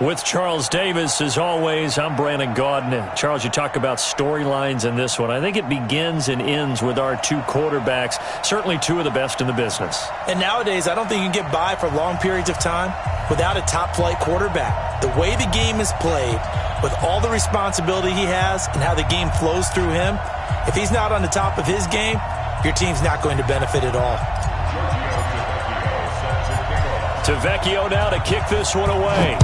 With Charles Davis, as always, I'm Brandon Gaudin. Charles, you talk about storylines in this one. I think it begins and ends with our two quarterbacks, certainly two of the best in the business. And nowadays, I don't think you can get by for long periods of time without a top-flight quarterback. The way the game is played, with all the responsibility he has and how the game flows through him, if he's not on the top of his game, your team's not going to benefit at all. Vecchio now to kick this one away.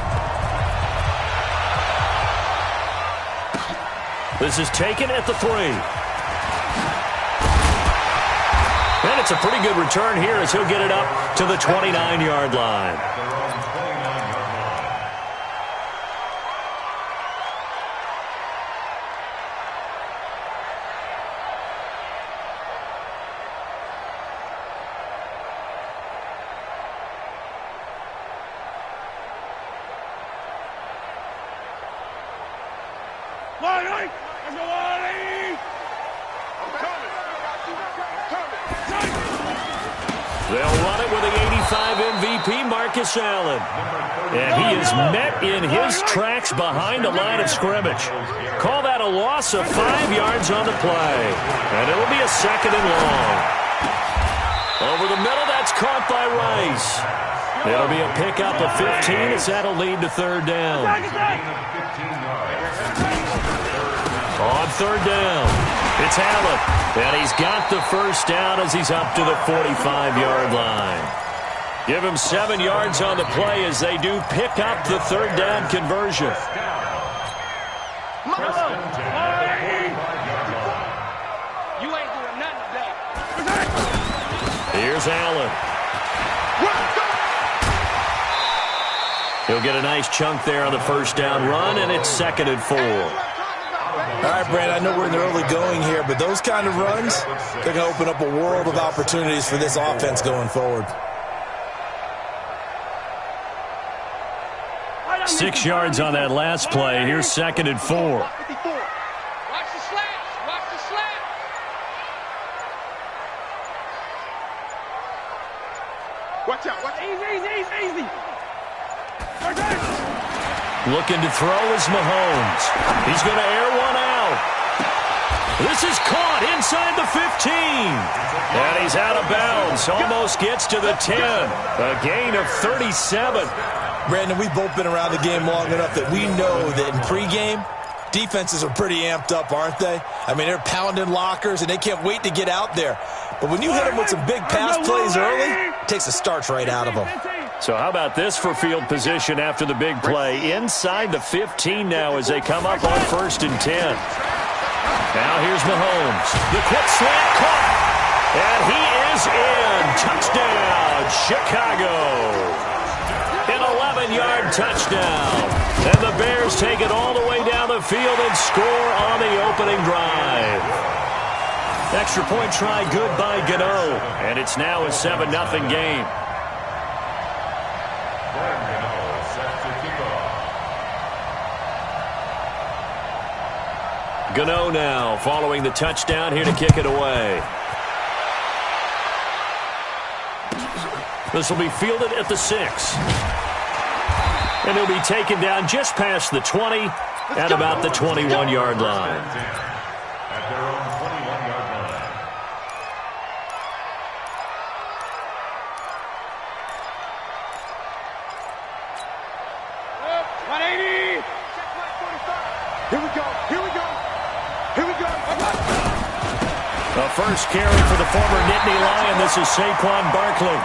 This is taken at the 3. And it's a pretty good return here as he'll get it up to the 29-yard line. They'll run it with the 85 MVP, Marcus Allen. And he is met in his tracks behind the line of scrimmage. Call that a loss of 5 yards on the play. And it'll be a 2nd and long. Over the middle, that's caught by Rice. It'll be a pickup of 15 as that'll lead to 3rd down. On 3rd down, it's Allen. And he's got the 1st down as he's up to the 45-yard line. Give him 7 yards on the play as they do pick up the 3rd down conversion. You ain't doing nothing today. Here's Allen. He'll get a nice chunk there on the 1st down run, and it's 2nd and 4. All right, Brad, I know we're in the early going here, but those kind of runs, they're going to open up a world of opportunities for this offense going forward. 6 yards on that last play. Here's 2nd and 4. Watch the slash. Watch the slash. Watch out. Watch. Easy. Looking to throw is Mahomes. He's going to air one out. This is caught inside the 15. And he's out of bounds. Almost gets to the 10. A gain of 37. Brandon, we've both been around the game long enough that we know that in pregame, defenses are pretty amped up, aren't they? I mean, they're pounding lockers, and they can't wait to get out there. But when you hit them with some big pass plays early, it takes the starch right out of them. So how about this for field position after the big play? Inside the 15 now as they come up on 1st and 10. Now here's Mahomes. The quick slant caught. And he is in. Touchdown, Chicago. An 11-yard touchdown. And the Bears take it all the way down the field and score on the opening drive. Extra point try good by Gano. And it's now a 7-0 game. Gano now following the touchdown here to kick it away. This will be fielded at the 6. And he'll be taken down just past the 20 at about the 21-yard line. At their own 21-yard line. The first carry for the former Nittany Lion. This is Saquon Barkley.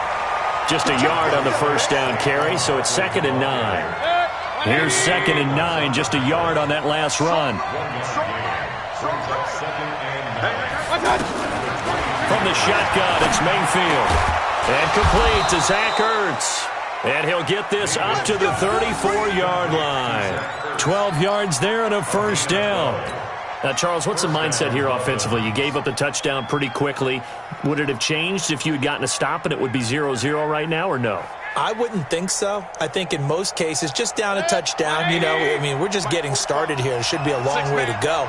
Just a yard on the 1st down carry, so it's 2nd and 9. Here's 2nd and 9, just a yard on that last run. From the shotgun, it's Mayfield. And complete to Zach Ertz. And he'll get this up to the 34-yard line. 12 yards there and a 1st down. Now, Charles, what's the mindset here offensively? You gave up the touchdown pretty quickly. Would it have changed if you had gotten a stop and it would be 0-0 right now, or no? I wouldn't think so. I think in most cases, just down a touchdown, you know, I mean, we're just getting started here. It should be a long way to go.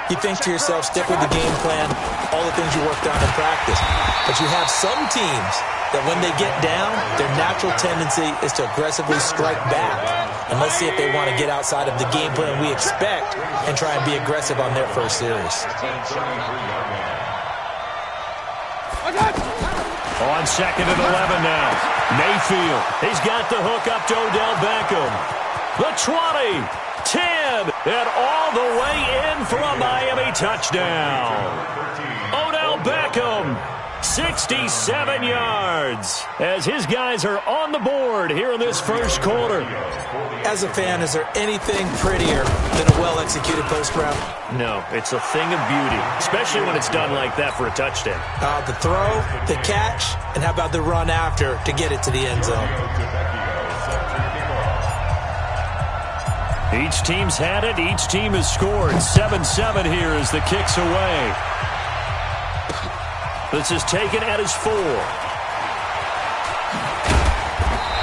You think to yourself, stick with the game plan, all the things you worked on in practice. But you have some teams that when they get down, their natural tendency is to aggressively strike back. And let's see if they want to get outside of the game plan we expect and try and be aggressive on their first series. On 2nd and 11 now. Mayfield. He's got the hook up to Odell Beckham. The 20, 10, and all the way in for a Miami touchdown. Odell Beckham, 67 yards, as his guys are on the board here in this first quarter. As a fan, is there anything prettier than a well-executed post route? No, it's a thing of beauty, especially when it's done like that for a touchdown. The throw, the catch, and how about the run after to get it to the end zone? Each team's had it. Each team has scored. 7-7 here as the kick's away. This is taken at his 4.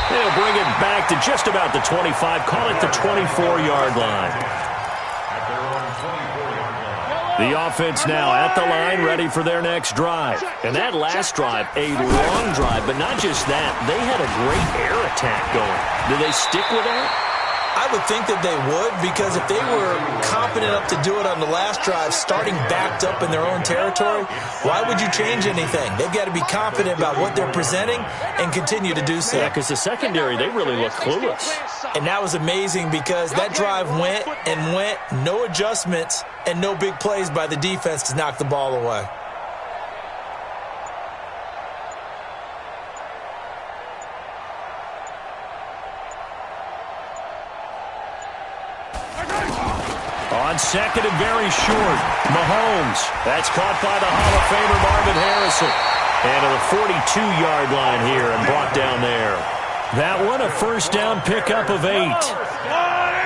They'll bring it back to just about the 25. Call it the 24-yard line. The offense now at the line, ready for their next drive. And that last drive, a long drive, but not just that. They had a great air attack going. Do they stick with that? I would think that they would, because if they were competent enough to do it on the last drive, starting backed up in their own territory, why would you change anything? They've got to be confident about what they're presenting and continue to do so. Yeah, because the secondary, they really look clueless. And that was amazing because that drive went and went, no adjustments, and no big plays by the defense to knock the ball away. On 2nd and very short, Mahomes. That's caught by the Hall of Famer Marvin Harrison. And to the 42-yard line here and brought down there. That one a first down pickup of 8.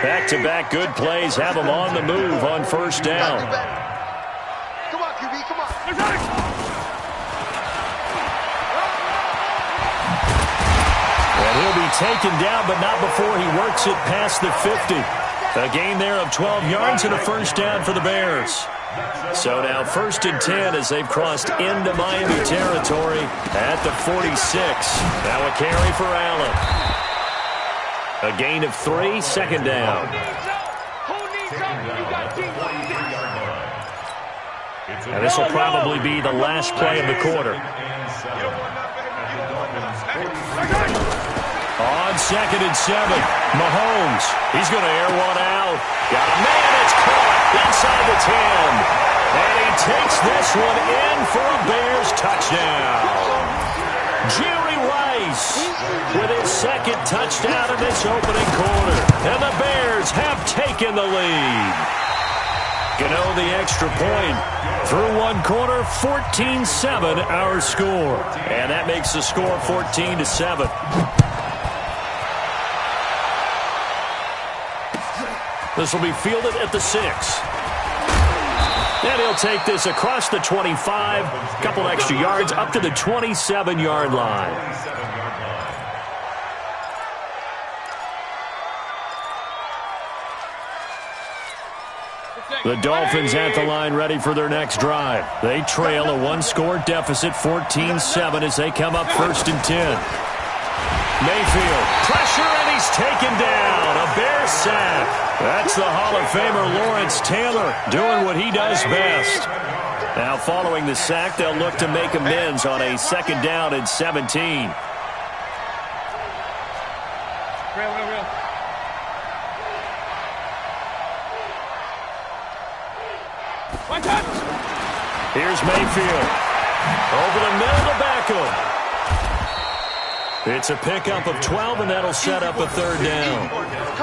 Back-to-back good plays have them on the move on first down. Come on, QB, come on. And he'll be taken down, but not before he works it past the 50. A gain there of 12 yards and a first down for the Bears. So now 1st and 10 as they've crossed into Miami territory at the 46. Now a carry for Allen. A gain of 3, 2nd down. And this will probably be the last play of the quarter. On 2nd and 7, Mahomes. He's going to air one out. Got a man. It's caught inside the 10. And he takes this one in for a Bears touchdown. Jerry Rice with his 2nd touchdown in this opening quarter. And the Bears have taken the lead. Gano the extra point. Through one quarter, 14-7 our score. And that makes the score 14-7. This will be fielded at the 6. And he'll take this across the 25. A couple extra yards up to the 27-yard line. The Dolphins at the line ready for their next drive. They trail a one-score deficit, 14-7, as they come up 1st and 10. Mayfield, pressure, and he's taken down. A Bear sack. That's the Hall of Famer Lawrence Taylor doing what he does best. Now following the sack, they'll look to make amends on a 2nd down and 17. Here's Mayfield. Over the middle to Beckham. It's a pickup of 12, and that'll set up a 3rd down.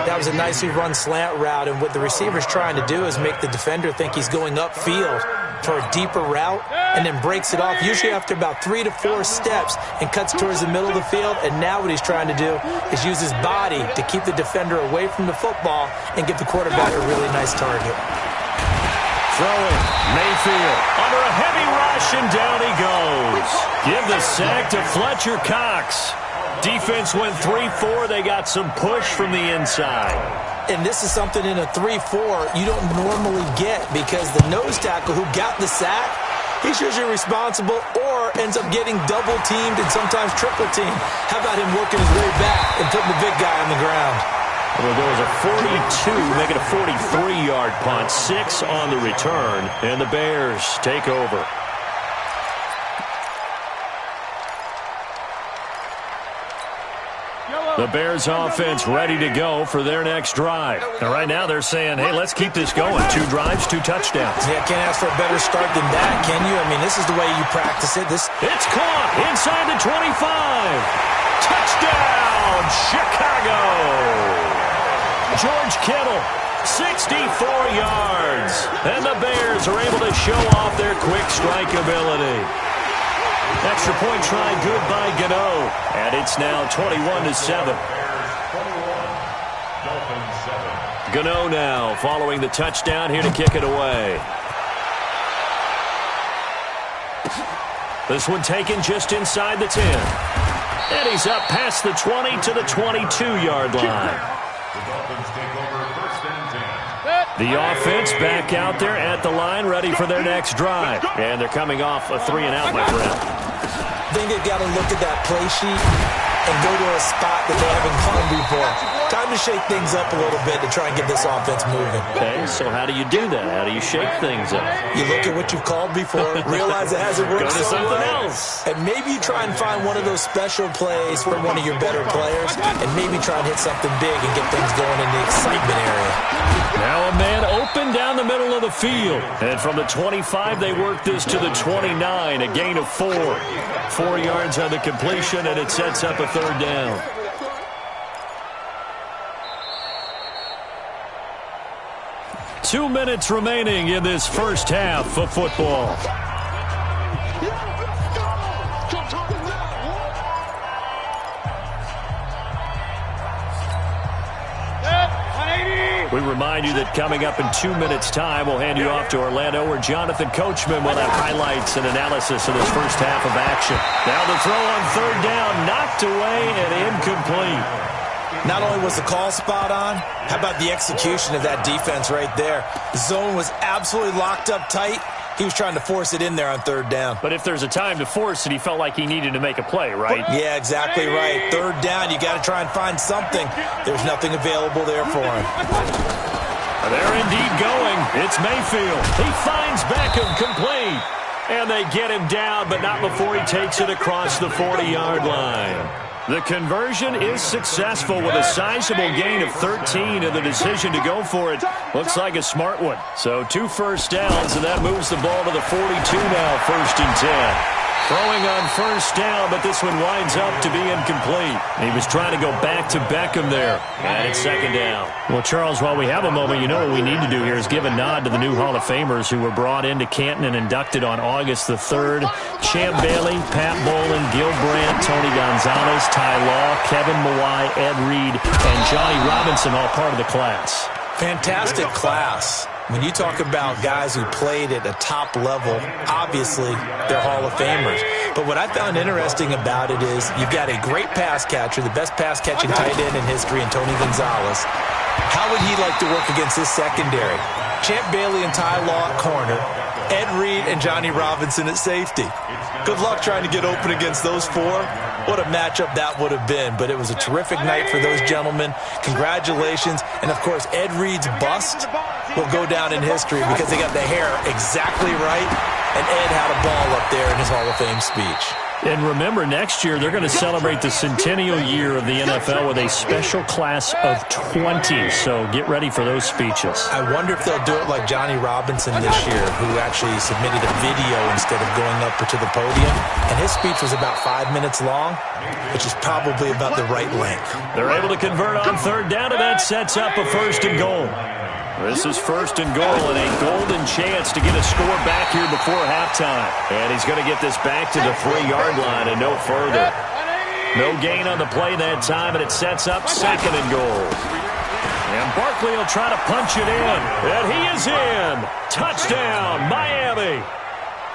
That was a nicely run slant route, and what the receiver's trying to do is make the defender think he's going upfield for a deeper route, and then breaks it off, usually after about 3 to 4 steps, and cuts towards the middle of the field. And now what he's trying to do is use his body to keep the defender away from the football and give the quarterback a really nice target. Throwing, Mayfield, under a heavy rush, and down he goes. Give the sack to Fletcher Cox. Defense went 3-4. They got some push from the inside. And this is something in a 3-4 you don't normally get, because the nose tackle who got the sack, he's usually responsible, or or ends up getting double-teamed and sometimes triple-teamed. How about him working his way back and putting the big guy on the ground? Well, there was a 42, make it a 43-yard punt, 6 on the return, and the Bears take over. The Bears offense ready to go for their next drive. And right now they're saying, hey, let's keep this going. 2 drives, 2 touchdowns. Yeah, can't ask for a better start than that, can you? I mean, this is the way you practice it. It's caught inside the 25. Touchdown, Chicago. George Kittle, 64 yards. And the Bears are able to show off their quick strike ability. Extra point try good by Gano. And it's now 21-7. Gano now following the touchdown here to kick it away. This one taken just inside the 10. And he's up past the 20 to the 22-yard line. The offense back out there at the line, ready for their next drive. And they're coming off a 3-and-out, my friend. I think they've got to look at that play sheet and go to a spot that they haven't gone before. Time to shake things up a little bit to try and get this offense moving. Okay, so how do you do that? How do you shake things up? You look at what you've called before, realize it hasn't worked Go to so something well, else. and maybe you try and find one of those special plays from one of your better players, and maybe try and hit something big and get things going in the excitement area. Now a man open down the middle of the field. And from the 25, they work this to the 29, a gain of 4. 4 yards on the completion, and it sets up a 3rd down. Two minutes remaining in this first half of football. We remind you that coming up in 2 minutes' time, we'll hand you off to Orlando, where Jonathan Coachman will have highlights and analysis of this first half of action. Now the throw on 3rd down, knocked away and incomplete. Not only was the call spot on, how about the execution of that defense right there? The zone was absolutely locked up tight. He was trying to force it in there on 3rd down. But if there's a time to force it, he felt like he needed to make a play, right? Yeah, exactly right. 3rd down, you got to try and find something. There's nothing available there for him. They're indeed going. It's Mayfield. He finds Beckham complete. And they get him down, but not before he takes it across the 40-yard line. The conversion is successful with a sizable gain of 13, and the decision to go for it looks like a smart one. So 2 first downs, and that moves the ball to the 42 now, 1st and 10. Throwing on 1st down, but this one winds up to be incomplete. He was trying to go back to Beckham there, and it's 2nd down. Well, Charles, while we have a moment, you know what we need to do here is give a nod to the new Hall of Famers who were brought into Canton and inducted on August the 3rd. Champ Bailey, Pat Bolin, Gil Brandt, Tony Gonzalez, Ty Law, Kevin Mawai, Ed Reed, and Johnny Robinson, all part of the class. Fantastic class. When you talk about guys who played at a top level, obviously they're Hall of Famers. But what I found interesting about it is you've got a great pass catcher, the best pass-catching tight end in history, in Tony Gonzalez. How would he like to work against his secondary? Champ Bailey and Ty Law at corner, Ed Reed and Johnny Robinson at safety. Good luck trying to get open against those 4. What a matchup that would have been. But it was a terrific night for those gentlemen. Congratulations. And, of course, Ed Reed's bust will go down in history because they got the hair exactly right. And Ed had a ball up there in his Hall of Fame speech. And remember, next year they're going to celebrate the centennial year of the NFL with a special class of 20. So get ready for those speeches. I wonder if they'll do it like Johnny Robinson this year, who actually submitted a video instead of going up to the podium. And his speech was about 5 minutes long, which is probably about the right length. They're able to convert on 3rd down, and that sets up a 1st and goal. This is 1st and goal, and a golden chance to get a score back here before halftime. And he's going to get this back to the 3-yard line and no further. No gain on the play that time, and it sets up 2nd and goal. And Barkley will try to punch it in, and he is in. Touchdown, Miami.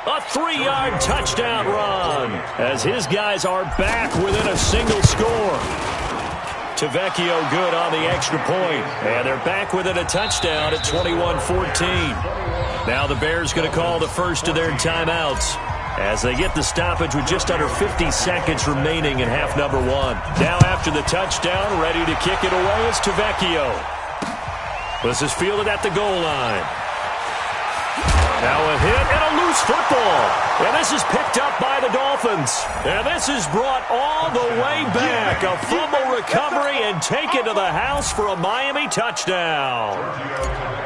A 3-yard touchdown run as his guys are back within a single score. Tavecchio good on the extra point. And they're back within a touchdown at 21-14. Now the Bears going to call the first of their timeouts. as they get the stoppage with just under 50 seconds remaining in half number 1. Now after the touchdown, ready to kick it away is earthWAKESUH. This is fielded at the goal line. Now a hit and a loose football. And this is picked up by the Dolphins. And this is brought all the way back. A fumble recovery and taken to the house for a Miami touchdown.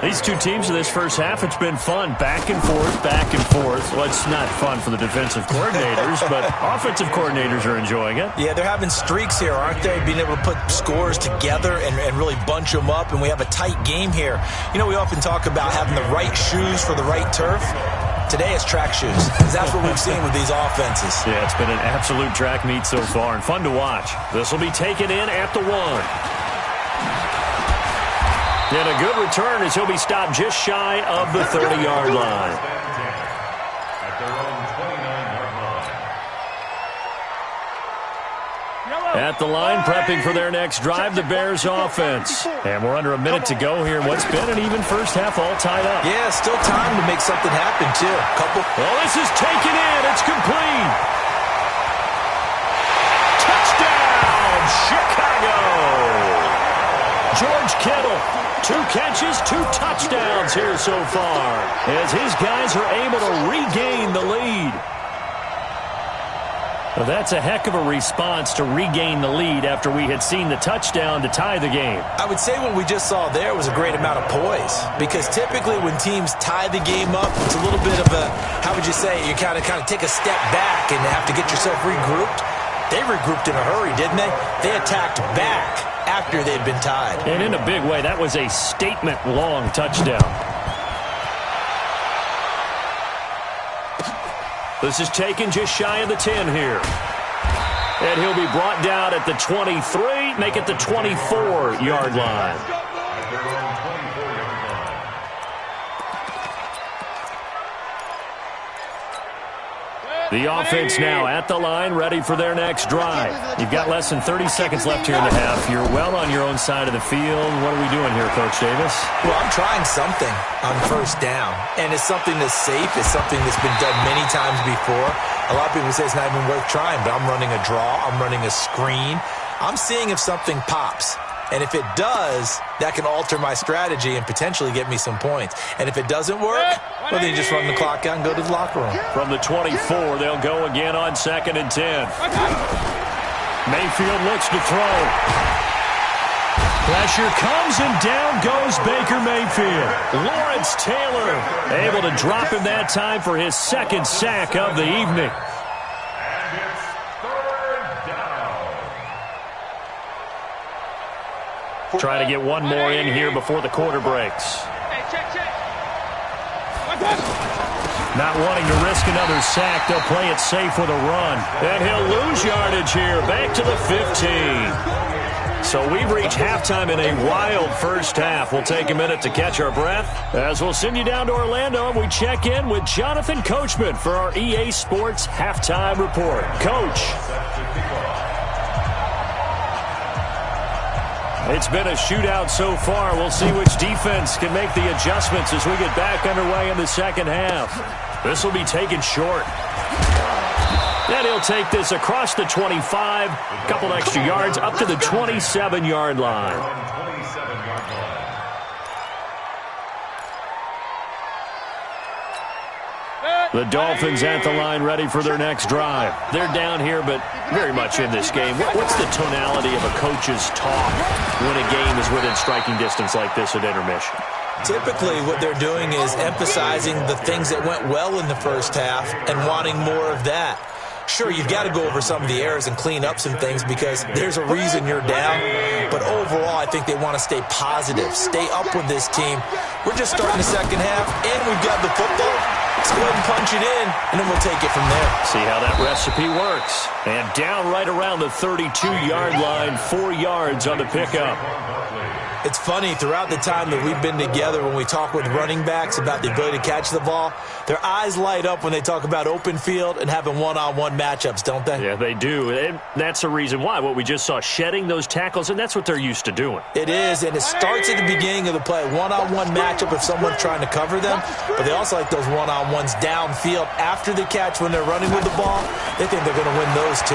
These two teams in this first half, it's been fun. Back and forth, back and forth. Well, it's not fun for the defensive coordinators, but offensive coordinators are enjoying it. Yeah, they're having streaks here, aren't they? Being able to put scores together and really bunch them up, and we have a tight game here. You know, we often talk about having the right shoes for the right turf. Today it's track shoes. That's what we've seen with these offenses. Yeah, it's been an absolute track meet so far and fun to watch. This will be taken in at the 1. And a good return as he'll be stopped just shy of the 30-yard line. At their own 29-yard line. At the line, prepping for their next drive, the Bears offense. And we're under a minute to go here in what's been an even first half, all tied up. Yeah, still time to make something happen, too. Well, this is taken in. It's complete. Touchdown, Chicago. George Kittle, 2 catches, 2 touchdowns here so far, as his guys are able to regain the lead. Well, that's a heck of a response to regain the lead after we had seen the touchdown to tie the game. I would say what we just saw there was a great amount of poise, because typically when teams tie the game up, it's a little bit of a, how would you say, you kind of take a step back and have to get yourself regrouped. They regrouped in a hurry, didn't they? They attacked back after they'd been tied. And in a big way, that was a statement-long touchdown. This is taken just shy of the 10 here. And he'll be brought down at the 23, make it the 24-yard line. At their own 24-yard line. The offense now at the line, ready for their next drive. You've got less than 30 seconds left here in the half. You're well on your own side of the field. What are we doing here, Coach Davis? Well, I'm trying something on first down, and it's something that's safe. It's something that's been done many times before. A lot of people say it's not even worth trying, but I'm running a draw. I'm running a screen. I'm seeing if something pops. And if it does, that can alter my strategy and potentially get me some points. And if it doesn't work, well, then you just run the clock out and go to the locker room. From the 24, they'll go again on 2nd and 10. Mayfield looks to throw. Pressure comes, and down goes Baker Mayfield. Lawrence Taylor able to drop him that time for his 2nd sack of the evening. And it's 3rd down. Try to get one more in here before the quarter breaks. Hey, check. Not wanting to risk another sack, they'll play it safe with a run. And he'll lose yardage here, back to the 15. So we've reached halftime in a wild first half. We'll take a minute to catch our breath as we'll send you down to Orlando and we check in with Jonathan Coachman for our EA Sports Halftime Report. Coach. It's been a shootout so far. We'll see which defense can make the adjustments as we get back underway in the second half. This will be taken short. And he'll take this across the 25, a couple extra yards, up to the 27-yard line. The Dolphins at the line ready for their next drive. They're down here, but very much in this game. What's the tonality of a coach's talk when a game is within striking distance like this at intermission? Typically, what they're doing is emphasizing the things that went well in the first half and wanting more of that. Sure, you've got to go over some of the errors and clean up some things because there's a reason you're down. But overall, I think they want to stay positive, stay up with this team. We're just starting the second half, and we've got the football. Let's go ahead and punch it in, and then we'll take it from there. See how that recipe works. And down right around the 32-yard line, 4 yards on the pickup. It's funny, throughout the time that we've been together, when we talk with running backs about the ability to catch the ball, their eyes light up when they talk about open field and having one-on-one matchups, don't they? Yeah, they do. And that's the reason why. What we just saw, shedding those tackles, and that's what they're used to doing. It is, and it starts at the beginning of the play. One-on-one matchup if someone's trying to cover them, but they also like those one-on-one one-on-ones downfield after the catch when they're running with the ball, they think they're going to win those too.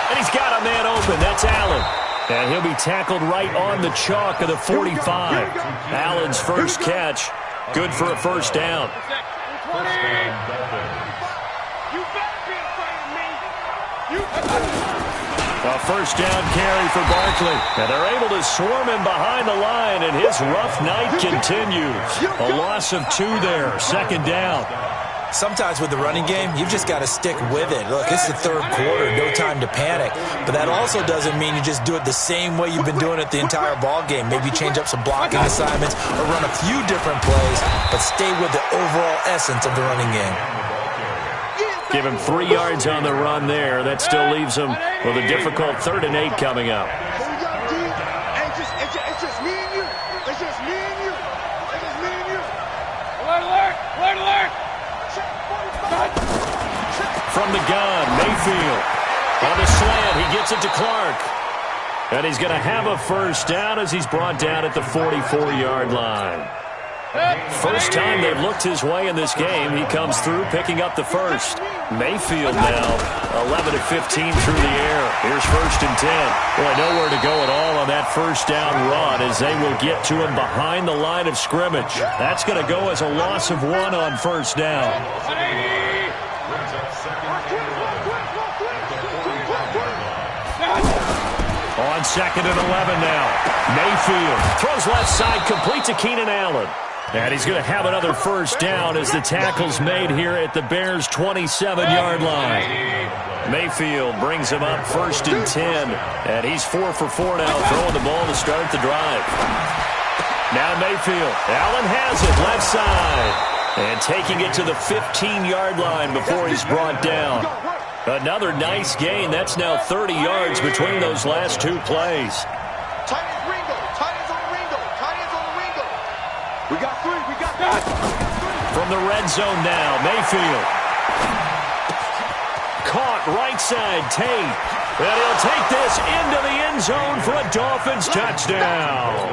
And he's got a man open. That's Allen. And he'll be tackled right on the chalk of the 45. Allen's first catch, good for a first down. A first down carry for Barkley. And they're able to swarm him behind the line, and his rough night continues. A loss of 2 there, second down. Sometimes with the running game, you've just got to stick with it. Look, it's the third quarter, no time to panic. But that also doesn't mean you just do it the same way you've been doing it the entire ball game. Maybe change up some blocking assignments or run a few different plays, but stay with the overall essence of the running game. Give him 3 yards on the run there. That still leaves him with a difficult 3rd and 8 coming up. It's just me and you. It's just me and you. It's just me and you. Alert! Alert! Alert! From the gun, Mayfield. On the slant, he gets it to Clark. And he's going to have a first down as he's brought down at the 44-yard line. First time they've looked his way in this game, he comes through picking up the first. Mayfield now 11 of 15 through the air. Here's 1st and 10. Boy, nowhere to go at all on that first down run as they will get to him behind the line of scrimmage. That's going to go as a loss of 1 on first down. On 2nd and 11 now. Mayfield throws left side, complete to Keenan Allen. And he's going to have another first down as the tackle's made here at the Bears' 27-yard line. Mayfield brings him up 1st and 10. And he's 4 for 4 now, throwing the ball to start the drive. Now Mayfield. Allen has it left side. And taking it to the 15-yard line before he's brought down. Another nice gain. That's now 30 yards between those last 2 plays. Tight ends Ringo. Tight ends on the Ringo. Tight ends on the Ringo. We got 3. We got 3. From the red zone now, Mayfield. Caught right side, Tate. And he'll take this into the end zone for a Dolphins touchdown.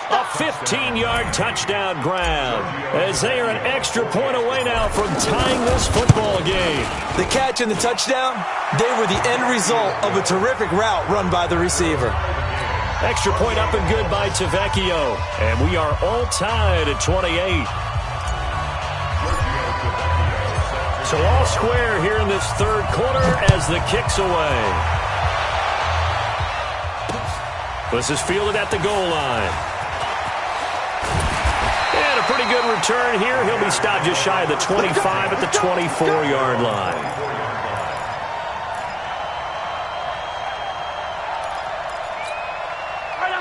A 15-yard touchdown grab as they are an extra point away now from tying this football game. The catch and the touchdown, they were the end result of a terrific route run by the receiver. Extra point up and good by Tavecchio. And we are all tied at 28. So all square here in this 3rd quarter as the kick's away. This is fielded at the goal line. And a pretty good return here. He'll be stopped just shy of the 25 at the 24-yard line.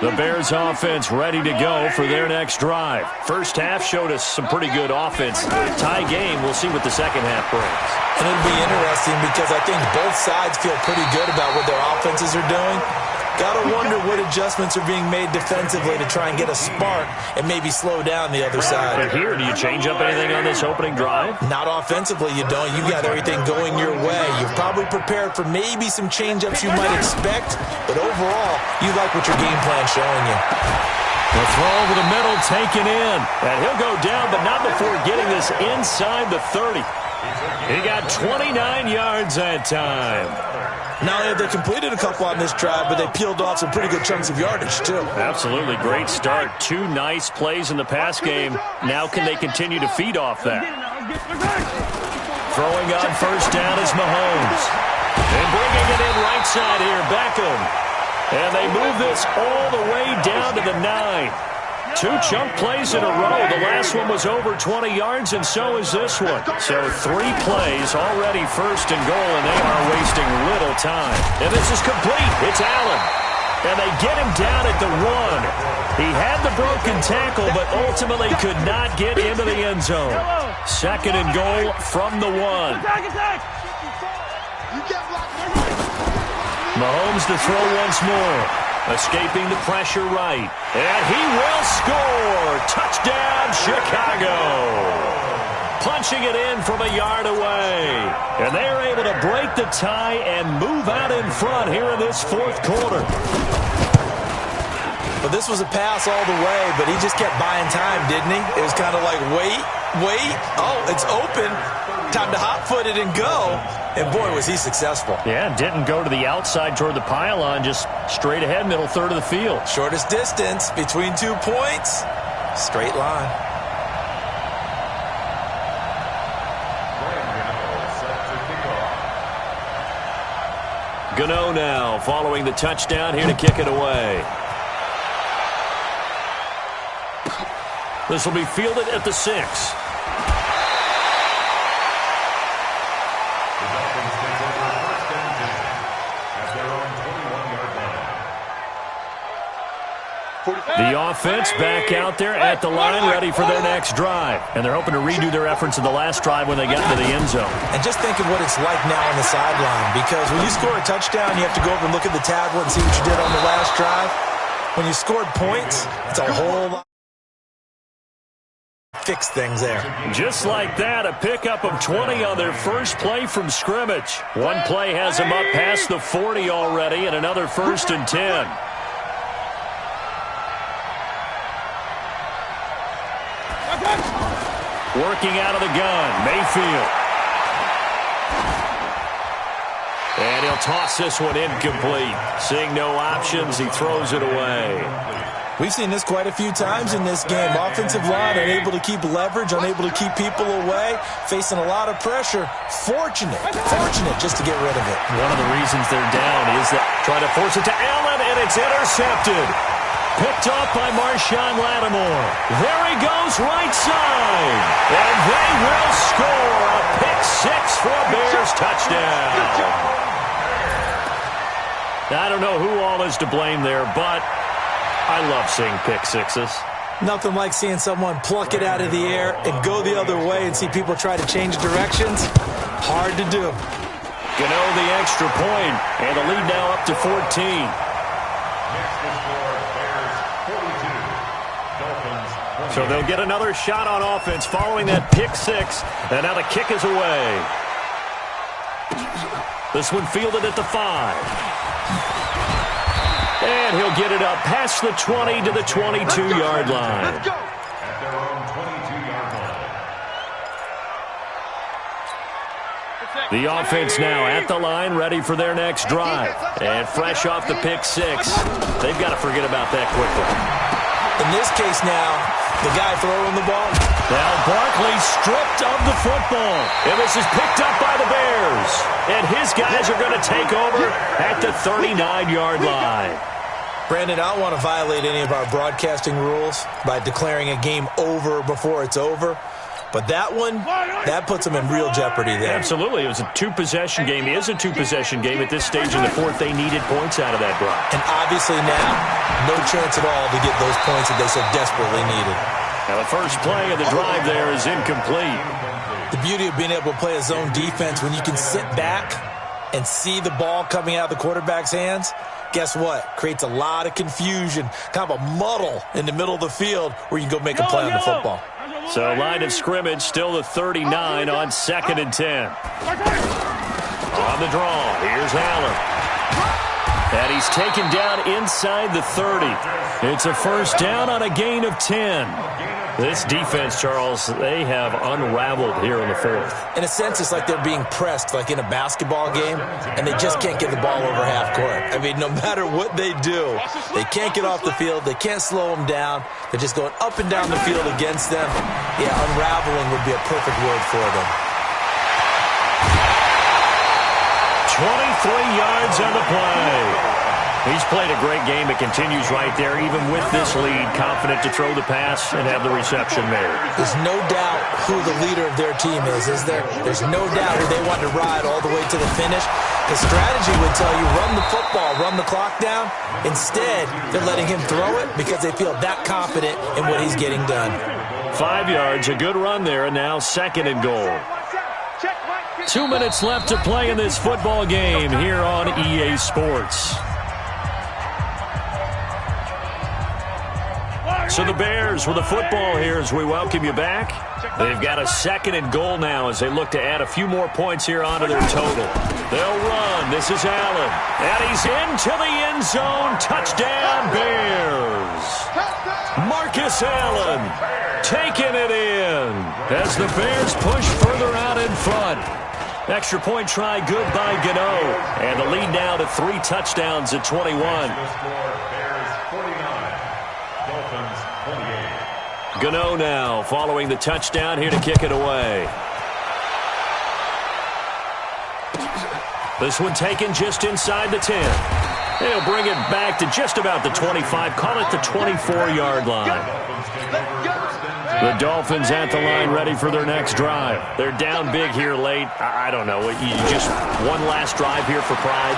The Bears offense ready to go for their next drive. First half showed us some pretty good offense. Tie game, we'll see what the second half brings. And it'll be interesting because I think both sides feel pretty good about what their offenses are doing. Gotta wonder what adjustments are being made defensively to try and get a spark and maybe slow down the other side. But here, do you change up anything on this opening drive? Not offensively, you don't. You got everything going your way. You've probably prepared for maybe some change-ups you might expect, but overall, you like what your game plan's showing you. The throw over the middle taken in. And he'll go down, but not before getting this inside the 30. He got 29 yards that time. Now, they completed a couple on this drive, but they peeled off some pretty good chunks of yardage, too. Absolutely. Great start. 2 nice plays in the pass game. Now can they continue to feed off that? Throwing on first down is Mahomes. And bringing it in right side here, Beckham. And they move this all the way down to the 9. 2 chunk plays in a row. The last one was over 20 yards, and so is this one. So 3 plays, already 1st and goal, and they are wasting little time. And this is complete. It's Allen. And they get him down at the 1. He had the broken tackle, but ultimately could not get into the end zone. 2nd and goal from the 1. Mahomes to throw once more. Escaping the pressure right. And he will score. Touchdown, Chicago. Punching it in from a yard away. And they are able to break the tie and move out in front here in this 4th quarter. Well, this was a pass all the way, but he just kept buying time, didn't he? It was kind of like, wait. Oh, it's open. Time to hot-foot it and go. And, boy, was he successful. Yeah, didn't go to the outside toward the pylon, just straight ahead, middle third of the field. Shortest distance between 2 points. Straight line. Gano now following the touchdown here to kick it away. This will be fielded at the 6. The offense back out there at the line, ready for their next drive. And they're hoping to redo their efforts in the last drive when they got into the end zone. And just think of what it's like now on the sideline, because when you score a touchdown, you have to go over and look at the tablet and see what you did on the last drive. When you scored points, it's a whole lot. Fix things there. Just like that, a pickup of 20 on their first play from scrimmage. One play has them up past the 40 already, and another 1st and 10. Working out of the gun, Mayfield. And he'll toss this one incomplete. Seeing no options, he throws it away. We've seen this quite a few times in this game. Offensive line unable to keep leverage, unable to keep people away, facing a lot of pressure. Fortunate just to get rid of it. One of the reasons they're down is that trying to force it to Allen, and it's intercepted. Picked off by Marshawn Lattimore. There he goes, right side. And they will score a pick 6 for a Bears touchdown. I don't know who all is to blame there, but I love seeing pick 6s. Nothing like seeing someone pluck it out of the air and go the other way and see people try to change directions. Hard to do. Gano the extra point, and the lead now up to 14. So they'll get another shot on offense following that pick 6, and now the kick is away. This one fielded at the 5. And he'll get it up past the 20 to the 22-yard line. At their own 22-yard line. The offense now at the line, ready for their next drive. And fresh off the pick 6, they've got to forget about that quickly. In this case now, the guy throwing the ball. Now Barkley stripped of the football. And this is picked up by the Bears. And his guys are going to take over at the 39-yard line. Brandon, I don't want to violate any of our broadcasting rules by declaring a game over before it's over. But that one, that puts them in real jeopardy there. Absolutely. It was a two-possession game. It is a two-possession game at this stage in the fourth. They needed points out of that drive. And obviously now, no chance at all to get those points that they so desperately needed. Now the first play of the drive there is incomplete. The beauty of being able to play a zone defense when you can sit back and see the ball coming out of the quarterback's hands, guess what? Creates a lot of confusion, kind of a muddle in the middle of the field where you can go make a play on the football. So line of scrimmage still the 39 on 2nd and 10. On the draw, here's Allen. And he's taken down inside the 30. It's a first down on a gain of 10. This defense, Charles, they have unraveled here in the fourth. In a sense, it's like they're being pressed like in a basketball game, and they just can't get the ball over half court. I mean, no matter what they do, they can't get off the field. They can't slow them down. They're just going up and down the field against them. Yeah, unraveling would be a perfect word for them. 23 yards on the play. He's played a great game. It continues right there, even with this lead, confident to throw the pass and have the reception made. There's no doubt who the leader of their team is there? There's no doubt who they want to ride all the way to the finish. The strategy would tell you, run the football, run the clock down. Instead, they're letting him throw it because they feel that confident in what he's getting done. 5 yards, a good run there, and now 2nd and goal. 2 minutes left to play in this football game here on EA Sports. So the Bears with the football here as we welcome you back. They've got a 2nd and goal now as they look to add a few more points here onto their total. They'll run. 1. This is Allen. And he's into the end zone. Touchdown, Bears. Marcus Allen taking it in as the Bears push further out in front. Extra point try good by Gano. And the lead now to 3 touchdowns at 21. Bears 49, Dolphins 28. Gano now following the touchdown here to kick it away. This one taken just inside the 10. He'll bring it back to just about the 25. Call it the 24-yard line. The Dolphins at the line ready for their next drive. They're down big here late. I don't know. You just one last drive here for pride?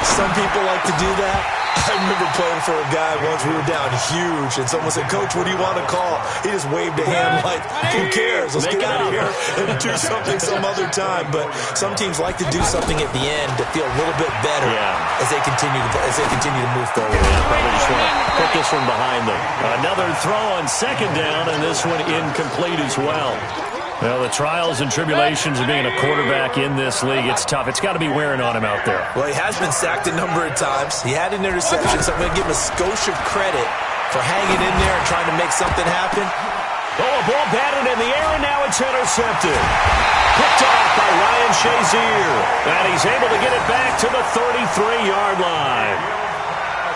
Some people like to do that. I remember playing for a guy once. We were down huge, and someone said, "Coach, what do you want to call?" He just waved a hand like, "Who cares? Let's get out of here and do something some other time." But some teams like to do something at the end to feel a little bit better as they continue to move forward. Yeah, probably just want to put this one behind them. Another throw on second down, and this one incomplete as well. Well, the trials and tribulations of being a quarterback in this league, it's tough. It's got to be wearing on him out there. Well, he has been sacked a number of times. He had an interception, so I'm going to give him a skosh of credit for hanging in there and trying to make something happen. Oh, a ball batted in the air, and now it's intercepted. Picked off by Ryan Shazier. And he's able to get it back to the 33-yard line.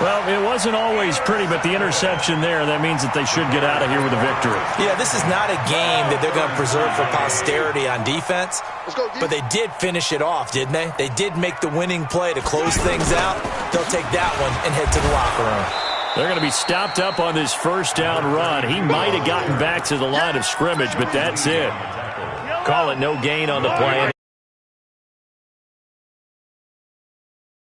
Well, it wasn't always pretty, but the interception there, that means that they should get out of here with a victory. Yeah, this is not a game that they're going to preserve for posterity on defense, but they did finish it off, didn't they? They did make the winning play to close things out. They'll take that one and head to the locker room. They're going to be stopped up on this first down run. He might have gotten back to the line of scrimmage, but that's it. Call it no gain on the play.